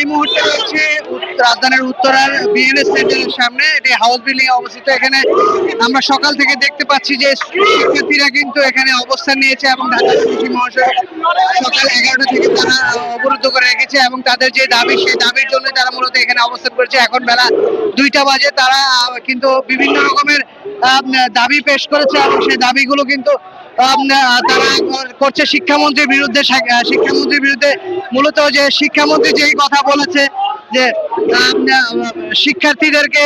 মুহূর্তে রয়েছে রাজধানীর উত্তরার বিএনএস সেন্টারের সামনে। এটি হাউস বিল্ডিং এ অবস্থিত। এখানে আমরা সকাল থেকে দেখতে পাচ্ছি যে শিক্ষার্থীরা কিন্তু এখানে অবস্থান নিয়েছে এবং ঢাকা বিশ্ববিদ্যালয় মহাসড়ক সকাল 11টা থেকে তারা অবরুদ্ধ করে রেখেছে এবং তাদের যে দাবি সেই দাবির জন্য তারা মূলত এখানে অবস্থান করেছে। এখন বেলা 2টা বাজে। তারা কিন্তু বিভিন্ন রকমের দাবি পেশ করেছে এবং সেই দাবিগুলো কিন্তু তারা করছে শিক্ষামন্ত্রীর বিরুদ্ধে। শিক্ষামন্ত্রীর বিরুদ্ধে মূলত যে শিক্ষামন্ত্রী যেই কথা বলেছে যে শিক্ষার্থীদেরকে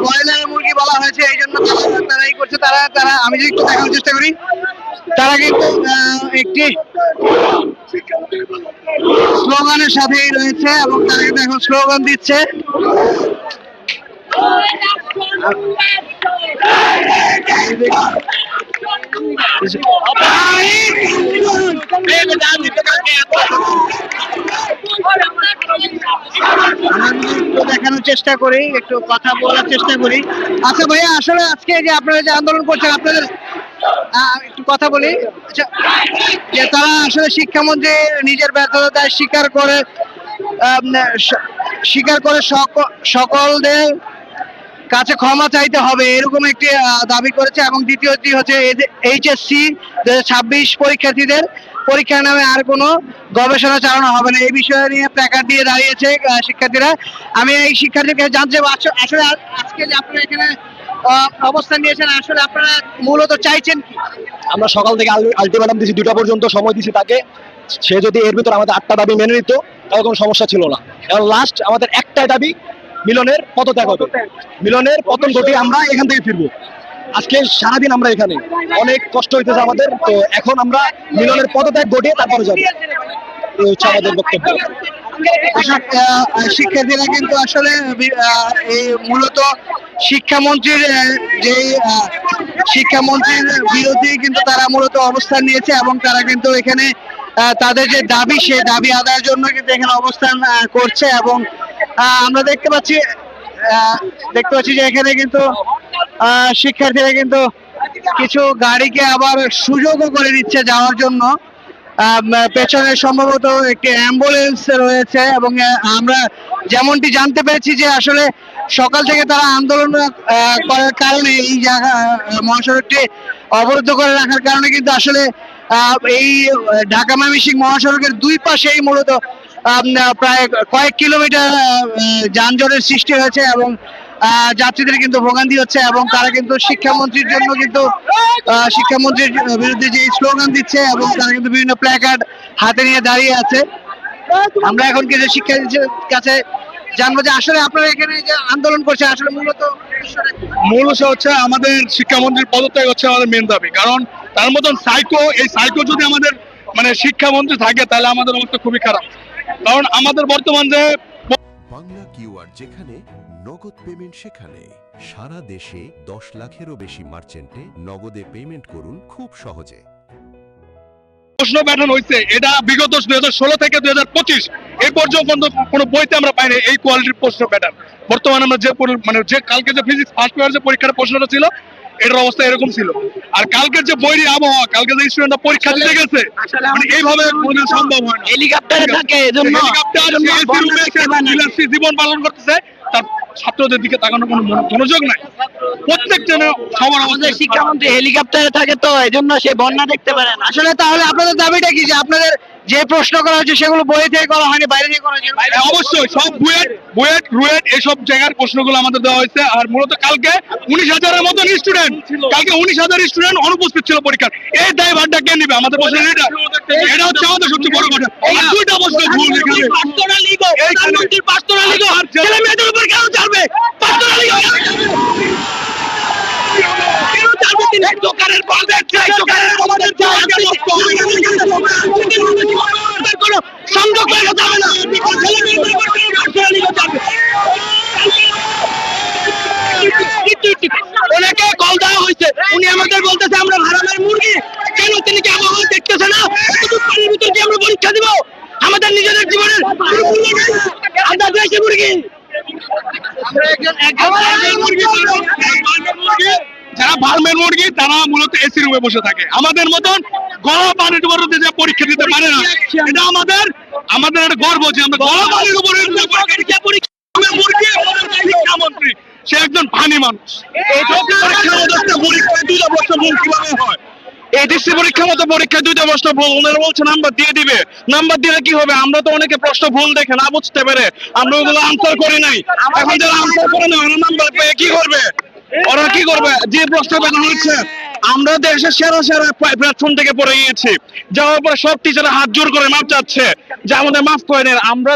ব্রয়লার মুরগি বলা হয়েছে, এই জন্য তারা এই করছে। তারা আমি যদি একটু দেখানোর চেষ্টা করি, তারা কিন্তু একটি স্লোগানের সাথেই রয়েছে এবং তারা কিন্তু এখন স্লোগান দিচ্ছে। দেখানোর চেষ্টা করি, একটু কথা বলার চেষ্টা করি। আচ্ছা ভাইয়া, আসলে আজকে যে আপনারা যে আন্দোলন করছেন, আপনাদের একটু কথা বলি। আচ্ছা, যে তারা আসলে শিক্ষামন্ত্রী নিজের ব্যর্থতা স্বীকার করে সকলদের কাছে ক্ষমা চাইতে হবে, এরকম একটি দাবি করেছে। এবং দ্বিতীয়টি হচ্ছে এইচএসসি 2026 পরীক্ষার্থীদের পরীক্ষার নামে আর কোনো গবেষণা চালানো হবে না, এই বিষয় নিয়ে প্ল্যাকার্ড দিয়ে দাঁড়িয়েছে শিক্ষার্থীরা। আমি এই শিক্ষার্থীকে জানতে চাই, আসলে আজকে যে আপনারা এখানে অবস্থান নিয়েছেন, আসলে আপনারা মূলত চাইছেন কি? আমরা সকাল থেকে আলটিমেটাম দিয়েছি, 2টা পর্যন্ত সময় দিয়েছি তাকে। সে যদি এর ভিতর আমাদের 8টা দাবি মেনে নিত তাহলে কোনো সমস্যা ছিল না। এখন লাস্ট আমাদের একটাই দাবি, মিলনের পদত্যাগ হবে। মিলনের পতন ঘটিয়ে আমরা এখান থেকে ফিরবো। আজকে সারাদিন আমরা এখানে অনেক কষ্ট হইতেছে আমাদের, তো এখন আমরা মিলনের পদত্যাগ ঘটিয়ে তারপরে যাবো, এই হচ্ছে আমাদের বক্তব্য। শিক্ষার্থীরা কিন্তু আসলে মূলত শিক্ষামন্ত্রীর বিরোধী কিন্তু তারা মূলত অবস্থান নিয়েছে এবং তারা কিন্তু এখানে তাদের যে দাবি সেই দাবি আদায়ের জন্য কিন্তু এখানে অবস্থান করছে। এবং আমরা দেখতে পাচ্ছি যে এখানে কিন্তু শিক্ষার্থীরা কিন্তু কিছু গাড়িকে আবার সুযোগও করে দিচ্ছে যাওয়ার জন্য। পেছনে সম্ভবত একটি অ্যাম্বুলেন্স রয়েছে এবং আমরা যেমনটি জানতে পেরেছি যে আসলে সকাল থেকে তারা আন্দোলন করার কারণে এই জায়গা মহাসড়কটি অবরুদ্ধ করে রাখার কারণে কিন্তু আসলে এই ঢাকা ময়মনসিংহ মহাসড়কের দুই পাশেই মূলত প্রায় কয়েক কিলোমিটার যানজটের সৃষ্টি হয়েছে এবং যাত্রীদের কিন্তু ভোগান্তি হচ্ছে। এবং তারা কিন্তু শিক্ষামন্ত্রীর জন্য কিন্তু শিক্ষামন্ত্রীর বিরুদ্ধে যে স্লোগান দিচ্ছে এবং তারা কিন্তু বিভিন্ন প্ল্যাকার্ড হাতে নিয়ে দাঁড়িয়ে আছে। আমরা এখন কিছু শিক্ষার্থীদের কাছে জানবো যে আসলে আপনারা এখানে যে আন্দোলন করছেন, আসলে মূলত হচ্ছে আমাদের শিক্ষামন্ত্রীর পদত্যাগ হচ্ছে আমাদের মেন দাবি। কারণ তার মতন এই সাইকো যদি আমাদের শিক্ষামন্ত্রী থাকে তাহলে আমাদের অবস্থা খুবই খারাপ। কারণ আমাদের বর্তমান যে বাংলা কিউআর, যেখানে নগদ পেমেন্ট সেখানে। সারা দেশে 10 লাখেরও বেশি মার্চেন্টে নগদে পেমেন্ট করুন খুব সহজে। প্রশ্ন প্যাটার্ন হয়েছে, এটা বিগত 2016 থেকে 2025 এই পর্যন্ত কোনো বইতে আমরা পাইনি এই কোয়ালিটির প্রশ্ন প্যাটার্ন। বর্তমানে আমরা যে কালকে যে ফিজিক্স ফার্স্ট পেপার যে পরীক্ষার প্রশ্নটা ছিল, এটার অবস্থা এরকম ছিল। আর কালকের যে বইয়ের আবহাওয়া, কালকে যে স্টুডেন্টরা পরীক্ষা দিতে গেছে, এইভাবে সম্ভব হয় না। হেলিকপ্টারে থাকে, এজন্য জীবন পালন করতেছে, তার ছাত্রদের দিকে তাকানোর কোনো মনোযোগ নাই। প্রত্যেকটা সবার আমাদের শিক্ষামন্ত্রী হেলিকপ্টারে থাকে, তো এজন্য সে বন্যা দেখতে পারেন। আসলে তাহলে আপনাদের দাবিটা কি, যে আপনাদের যে প্রশ্ন করা হচ্ছে সেগুলো বই থেকে করা হয়নি, বাইরে থেকে করা হয়েছে? অবশ্যই সব রুয়েট এসব জায়গার প্রশ্নগুলো আমাদের দেওয়া হয়েছে। আর মূলত কালকে 19,000-এর মতন স্টুডেন্ট, 19,000 স্টুডেন্ট অনুপস্থিত ছিল পরীক্ষার। এই দায়ভারটা কে নিবে? আমাদের প্রশ্ন এটা হচ্ছে আমাদের সবচেয়ে বড় কথা। দুইটা প্রশ্ন ভুল এখানে। পার্সোনাল ইগো ছেলে মেয়েদের উপর কেন চলবে? পার্সোনাল ইগো দোকানের বল দেখছে, দোকানের আমাদের কোনো সংযোগ করা যাবে না। ওনাকে কল দেওয়া হয়েছে, উনি আমাদের বলতেছে আমরা হারামের মুরগি। কেন? তিনি কি আবহাওয়া দেখতেছে না? পানির ভিতর কি আমরা পরীক্ষা দিব? আমাদের নিজেদের জীবনের আমরা দেশি মুরগি। যারা ফার্মের মুরগি তারা মূলত এসি রুমে বসে থাকে, আমাদের মতন গলা পানির উপর যে পরীক্ষা দিতে পারে না। এটা আমাদের একটা গর্ব যে আমরা গলা পানির উপরে শিক্ষামন্ত্রী সে একজন ফানি মানুষ। এডিসি পরীক্ষার মতো পরীক্ষায় 2টা প্রশ্ন ভুল, ওনারা বলছে নাম্বার দিয়ে দিবে। নাম্বার দিলে কি হবে? আমরা তো অনেকে প্রশ্ন ভুল দেখে না বুঝতে পেরে আমরা ওগুলো আনসার করি নাই। এখন যারা আনসার করে না ওরা নাম্বার পেয়ে কি করবে? ওরা কি করবে? যে প্রশ্ন পাঠানো হচ্ছে, আমরা দেশের সেরা সেরা প্ল্যাটফর্ম থেকে পড়ে গিয়েছি, যাওয়ার পরে সব টিচাররা হাত জোর করে মাপ চাচ্ছে যে আমাদের মাফ করে নেন। আমরা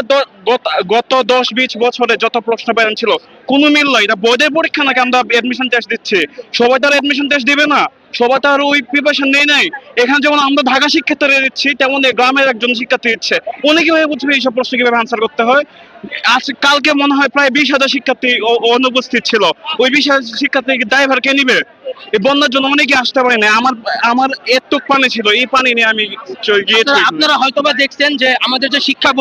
গত 10-20 বছরে যত প্রশ্ন প্যাটার্ন ছিল কোনো মিল নাই। এটা বোর্ডের পরীক্ষা নাকি আমরা এডমিশন টেস্ট দিচ্ছি? সবাই তার এডমিশন টেস্ট দিবে না, সবাই তার ওই প্রিপারেশন নেই নাই। এখানে যেমন আমরা ঢাকা শিক্ষার্থীরা দিচ্ছি, তেমন গ্রামের একজন শিক্ষার্থী দিচ্ছে। উনি কিভাবে বুঝবে এইসব প্রশ্ন কিভাবে আনসার করতে হয়? আজ কালকে মনে হয় প্রায় 20,000 শিক্ষার্থী অনুপস্থিত ছিল। ওই 20,000 শিক্ষার্থী ড্রাইভার কে নিবে? এই বন্যার জন্য অনেকে আসতে পারে না। আমার এতটুক পানি ছিল, এই পানি নিয়ে আমি গিয়েছি। আপনারা হয়তোবা দেখছেন যে আমাদের যে শিক্ষা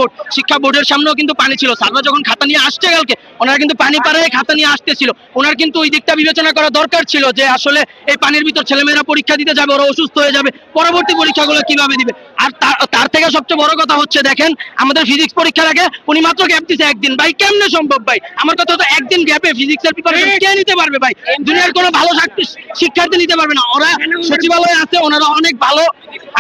বোর্ডের সামনেও কিন্তু পানি ছিল। স্যাররা যখন খাতা নিয়ে আসছে কালকে, ওনারা কিন্তু পানি পাড়ায় খাতা নিয়ে আসতেছিল। ওনার কিন্তু ওই দিকটা বিবেচনা করা দরকার ছিল যে আসলে এই পানির ভিতর ছেলেমেয়েরা পরীক্ষা দিতে যাবে, ওরা অসুস্থ হয়ে যাবে, পরবর্তী পরীক্ষাগুলো কিভাবে দিবে। আর তার থেকে সবচেয়ে বড় কথা হচ্ছে, দেখেন আমাদের ফিজিক্স পরীক্ষার আগে উনি মাত্র গ্যাপ দিছে একদিন। ভাই কেমনে সম্ভব ভাই? আমার কথা তো একদিন গ্যাপে ফিজিক্সের প্রিপারেশন কে নিতে পারবে ভাই? দুনিয়ার কোনো ভালো শিক্ষার্থী নিতে পারবে না। ওরা সচিবালয়ে আছে, ওনারা অনেক ভালো,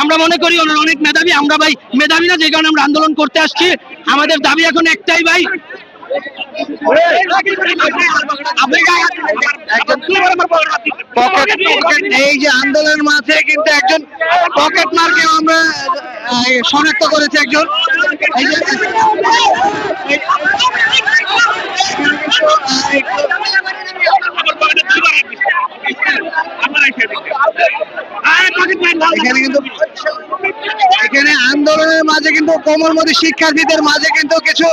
আমরা মনে করি ওনারা অনেক মেধাবী। আমরা ভাই মেধাবী না, যে কারণে আমরা আন্দোলন করতে আসছি। আমাদের দাবি এখন একটাই ভাই, এই যে আন্দোলনের মাঝে কিন্তু একজন পকেট মারকে আমরা শনাক্ত করেছি। একজন এই যে এখানে আন্দোলনের মাঝে কিন্তু কোমলমতি শিক্ষার্থীদের মাঝে কিন্তু কিছু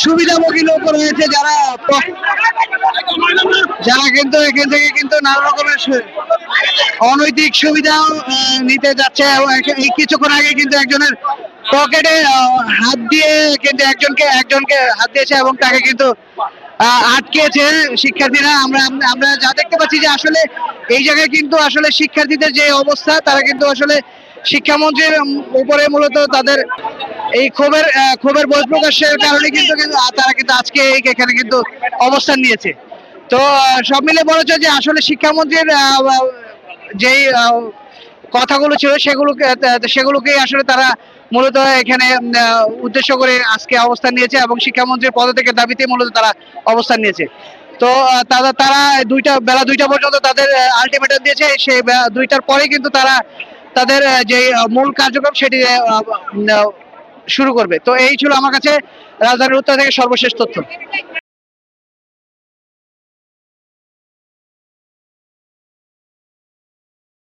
সুবিধাভোগী লোক রয়েছে যারা কিন্তু এখান থেকে কিন্তু নানা রকমের অনৈতিক সুবিধা নিতে যাচ্ছে। এবং এই কিছুক্ষণ আগে কিন্তু একজনের পকেটে হাত দিয়ে কিন্তু একজনকে হাত দিয়েছে এবং তাকে কিন্তু আটকেছে শিক্ষার্থীরা। আমরা যা দেখতে পাচ্ছি যে আসলে এই জায়গায় কিন্তু আসলে শিক্ষার্থীদের যে অবস্থা, তারা কিন্তু আসলে শিক্ষামন্ত্রীর উপরে মূলত তাদের এই ক্ষোভের বহিঃপ্রকাশের কারণে কিন্তু তারা কিন্তু আজকে এখানে কিন্তু অবস্থান নিয়েছে। তো সব মিলে বলা যায় যে আসলে শিক্ষামন্ত্রীর যেই কথাগুলো ছিল সেগুলোকে আসলে তারা মূলত এখানে উদ্দেশ্য করে আজকে অবস্থান নিয়েছে এবং শিক্ষামন্ত্রীর পদত্যাগের দাবিতে মূলত তারা অবস্থান নিয়েছে। তো তারা বেলা 2টা পর্যন্ত তাদের আলটিমেটাম দিয়েছে। সেই 2টার পরে কিন্তু তারা তাদের যে মূল কার্যক্রম সেটি শুরু করবে। তো এই ছিল আমার কাছে রাজধানীর উত্তর থেকে সর্বশেষ তথ্য।